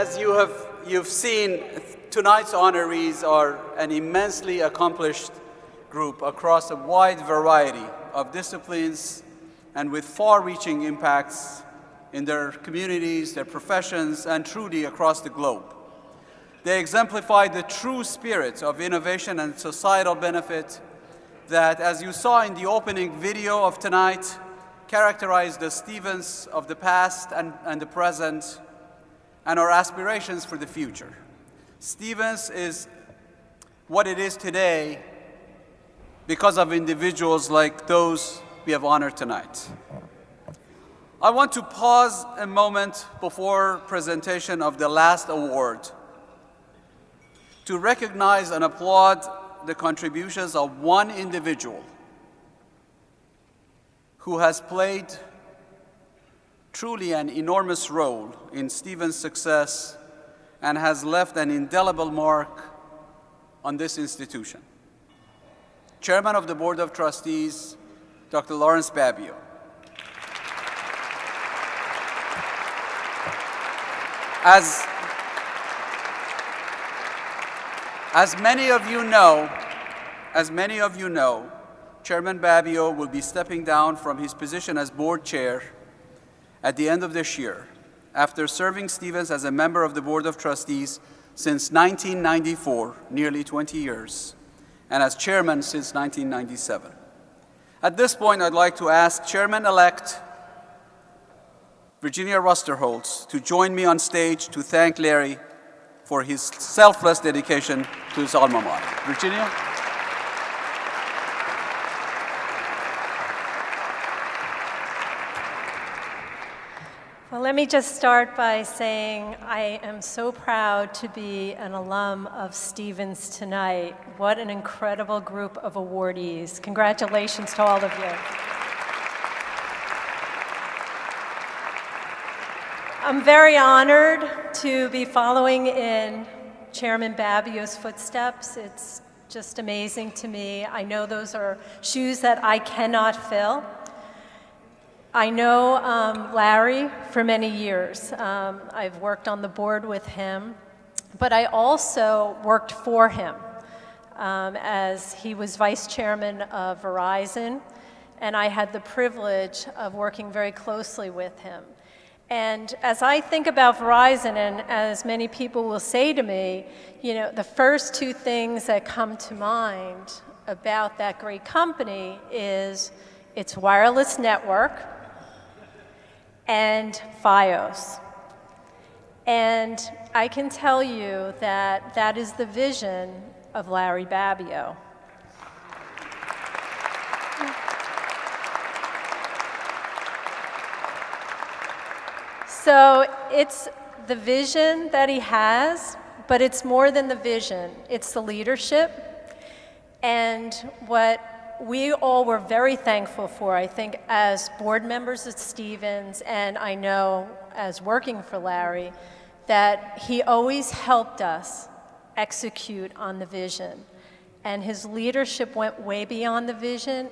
As you've seen, tonight's honorees are an immensely accomplished group across a wide variety of disciplines and with far-reaching impacts in their communities, their professions, and truly across the globe. They exemplify the true spirit of innovation and societal benefit that, as you saw in the opening video of tonight, characterize the Stevens of the past and the present, and our aspirations for the future. Stevens is what it is today because of individuals like those we have honored tonight. I want to pause a moment before presentation of the last award to recognize and applaud the contributions of one individual who has played truly an enormous role in Stevens' success and has left an indelible mark on this institution. Chairman of the Board of Trustees, Dr. Lawrence Babbio. As many of you know, Chairman Babio will be stepping down from his position as board chair at the end of this year, after serving Stevens as a member of the Board of Trustees since 1994, nearly 20 years, and as chairman since 1997. At this point, I'd like to ask Chairman-elect Virginia Rusterholz to join me on stage to thank Larry for his selfless dedication to his alma mater. Virginia? Well, let me just start by saying I am so proud to be an alum of Stevens tonight. What an incredible group of awardees. Congratulations to all of you. I'm very honored to be following in Chairman Babbio's footsteps. It's just amazing to me. I know those are shoes that I cannot fill. I know Larry for many years. I've worked on the board with him, but I also worked for him as he was vice chairman of Verizon, and I had the privilege of working very closely with him. And as I think about Verizon, and as many people will say to me, you know, the first two things that come to mind about that great company is its wireless network and FiOS. And I can tell you that that is the vision of Larry Babbio. So it's the vision that he has, but it's more than the vision. It's the leadership. And what we all were very thankful for, I think, as board members at Stevens, and I know as working for Larry, that he always helped us execute on the vision. And his leadership went way beyond the vision.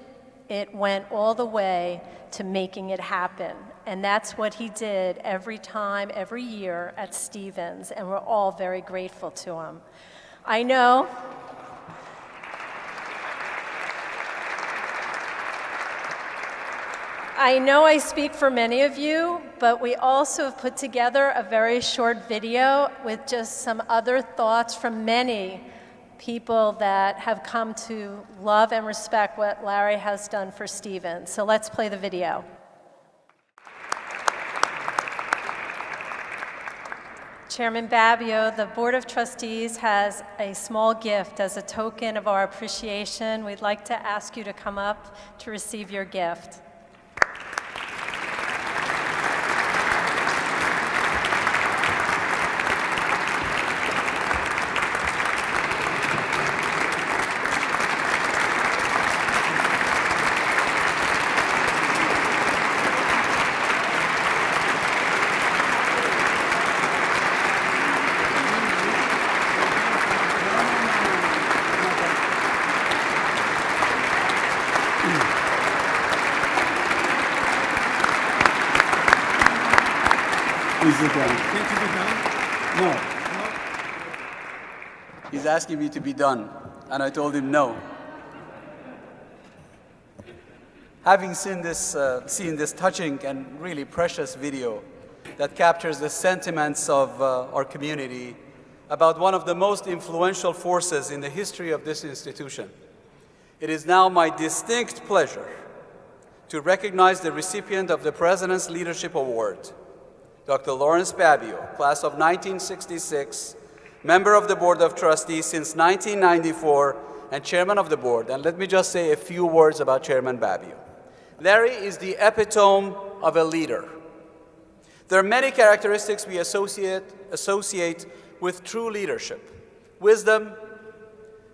It went all the way to making it happen. And that's what he did every time, every year at Stevens, and we're all very grateful to him. I know I speak for many of you, but we also have put together a very short video with just some other thoughts from many people that have come to love and respect what Larry has done for Stevens. So let's play the video. Chairman Babio, the Board of Trustees has a small gift as a token of our appreciation. We'd like to ask you to come up to receive your gift. Please sit down. Can't you sit down? No. He's asking me to be done, and I told him no. Having seen this touching and really precious video that captures the sentiments of our community about one of the most influential forces in the history of this institution, it is now my distinct pleasure to recognize the recipient of the President's Leadership Award, Dr. Lawrence Babbio, class of 1966, member of the Board of Trustees since 1994, and chairman of the board. And let me just say a few words about Chairman Babio. Larry is the epitome of a leader. There are many characteristics we associate with true leadership: wisdom,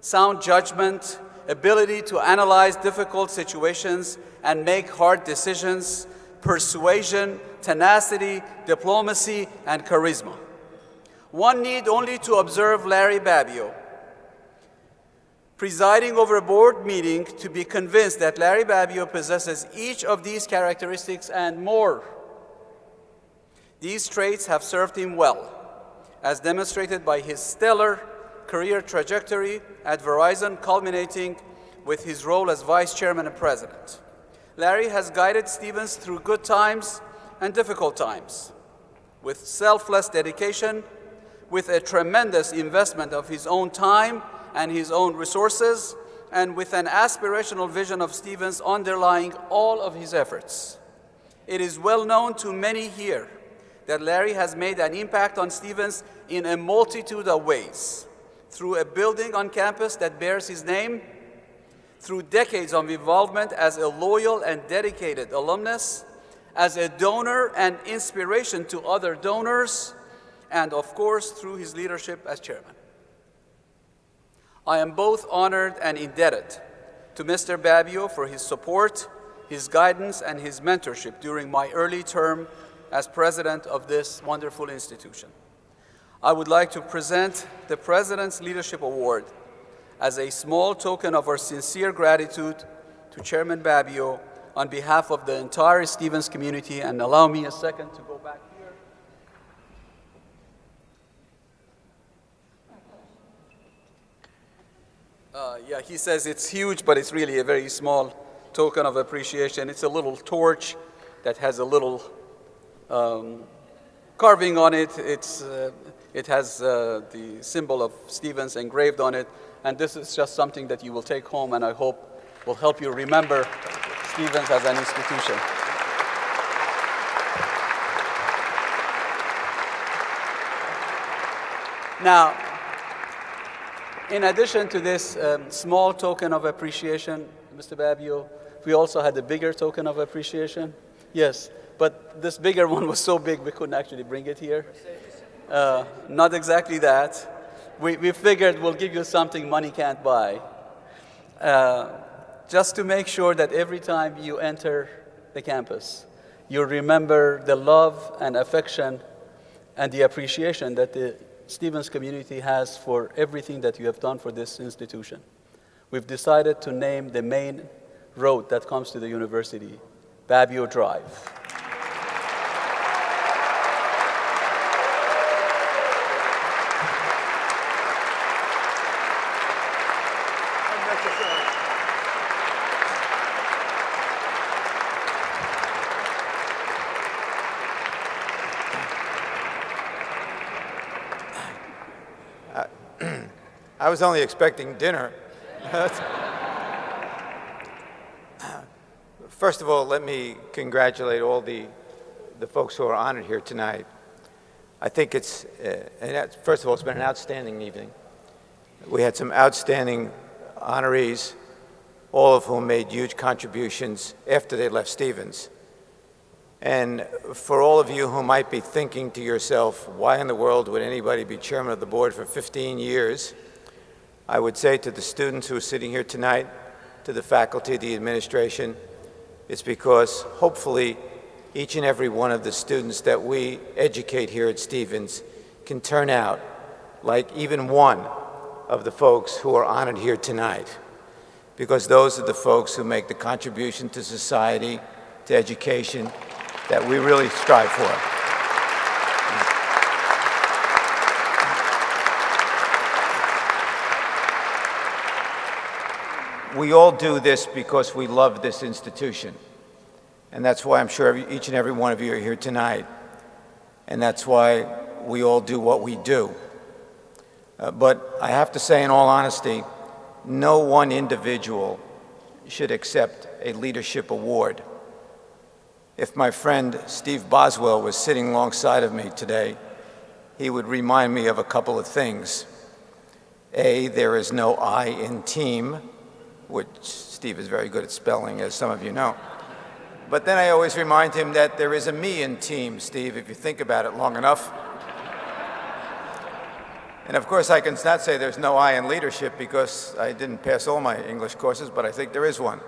sound judgment, ability to analyze difficult situations and make hard decisions, persuasion, tenacity, diplomacy, and charisma. One need only to observe Larry Babbio presiding over a board meeting to be convinced that Larry Babbio possesses each of these characteristics and more. These traits have served him well, as demonstrated by his stellar career trajectory at Verizon, culminating with his role as vice chairman and president. Larry has guided Stevens through good times and difficult times, with selfless dedication, with a tremendous investment of his own time and his own resources, and with an aspirational vision of Stevens underlying all of his efforts. It is well known to many here that Larry has made an impact on Stevens in a multitude of ways: through a building on campus that bears his name, through decades of involvement as a loyal and dedicated alumnus, as a donor and inspiration to other donors, and of course, through his leadership as chairman. I am both honored and indebted to Mr. Babbio for his support, his guidance, and his mentorship during my early term as president of this wonderful institution. I would like to present the President's Leadership Award as a small token of our sincere gratitude to Chairman Babbio on behalf of the entire Stevens community. And allow me a second to go back here. Yeah, he says it's huge, but it's really a very small token of appreciation. It's a little torch that has a little carving on it. It has the symbol of Stevens engraved on it, and this is just something that you will take home, and I hope will help you remember Stevens as an institution. Now, in addition to this small token of appreciation, Mr. Babbio, we also had a bigger token of appreciation. Yes, but this bigger one was so big we couldn't actually bring it here. Not exactly that. We figured we'll give you something money can't buy. Just to make sure that every time you enter the campus, you remember the love and affection and the appreciation that the Stevens community has for everything that you have done for this institution. We've decided to name the main road that comes to the university Babbio Drive. I was only expecting dinner. First of all, let me congratulate all the folks who are honored here tonight. I think it's, first of all, it's been an outstanding evening. We had some outstanding honorees, all of whom made huge contributions after they left Stevens. And for all of you who might be thinking to yourself, why in the world would anybody be chairman of the board for 15 years? I would say to the students who are sitting here tonight, to the faculty, the administration, it's because hopefully each and every one of the students that we educate here at Stevens can turn out like even one of the folks who are honored here tonight, because those are the folks who make the contribution to society, to education, that we really strive for. we all do this because we love this institution. And that's why I'm sure each and every one of you are here tonight. And that's why we all do what we do. But I have to say, in all honesty, no one individual should accept a leadership award. If my friend Steve Boswell was sitting alongside of me today, he would remind me of a couple of things. A, there is no I in team, which Steve is very good at spelling, as some of you know. But then I always remind him that there is a me in team, Steve, if you think about it long enough. And of course, I can not say there's no I in leadership because I didn't pass all my English courses, but I think there is one.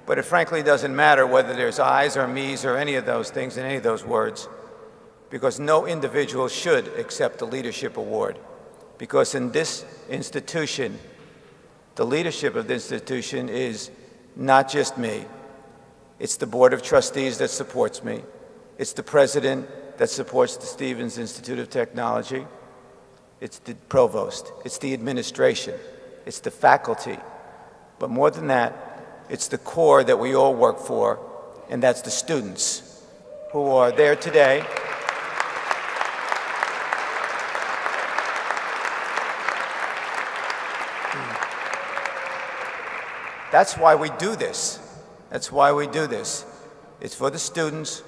But it frankly doesn't matter whether there's I's or me's or any of those things in any of those words, because no individual should accept the leadership award. Because in this institution, the leadership of the institution is not just me. It's the Board of Trustees that supports me. It's the president that supports the Stevens Institute of Technology. It's the provost. It's the administration. It's the faculty. But more than that, it's the core that we all work for, and that's the students who are there today. That's why we do this. That's why we do this. It's for the students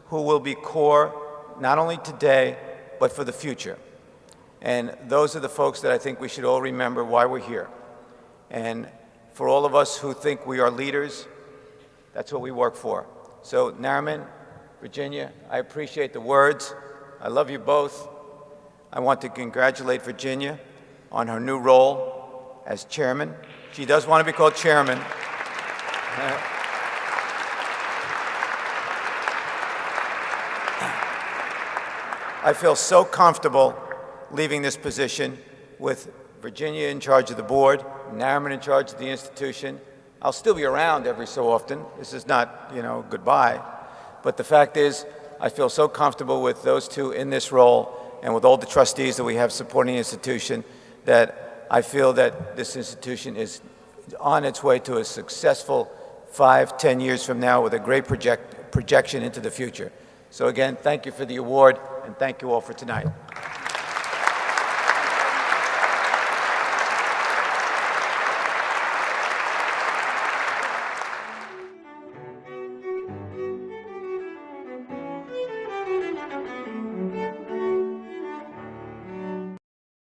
who will be core not only today, but for the future. And those are the folks that I think we should all remember why we're here. And for all of us who think we are leaders, that's what we work for. So Nariman, Virginia, I appreciate the words. I love you both. I want to congratulate Virginia on her new role as chairman. She does want to be called chairman. I feel so comfortable leaving this position with Virginia in charge of the board, Nariman in charge of the institution. I'll still be around every so often. This is not, goodbye. But the fact is, I feel so comfortable with those two in this role and with all the trustees that we have supporting the institution that I feel that this institution is on its way to a successful 5-10 years from now with a great projection into the future. So again, thank you for the award, and thank you all for tonight.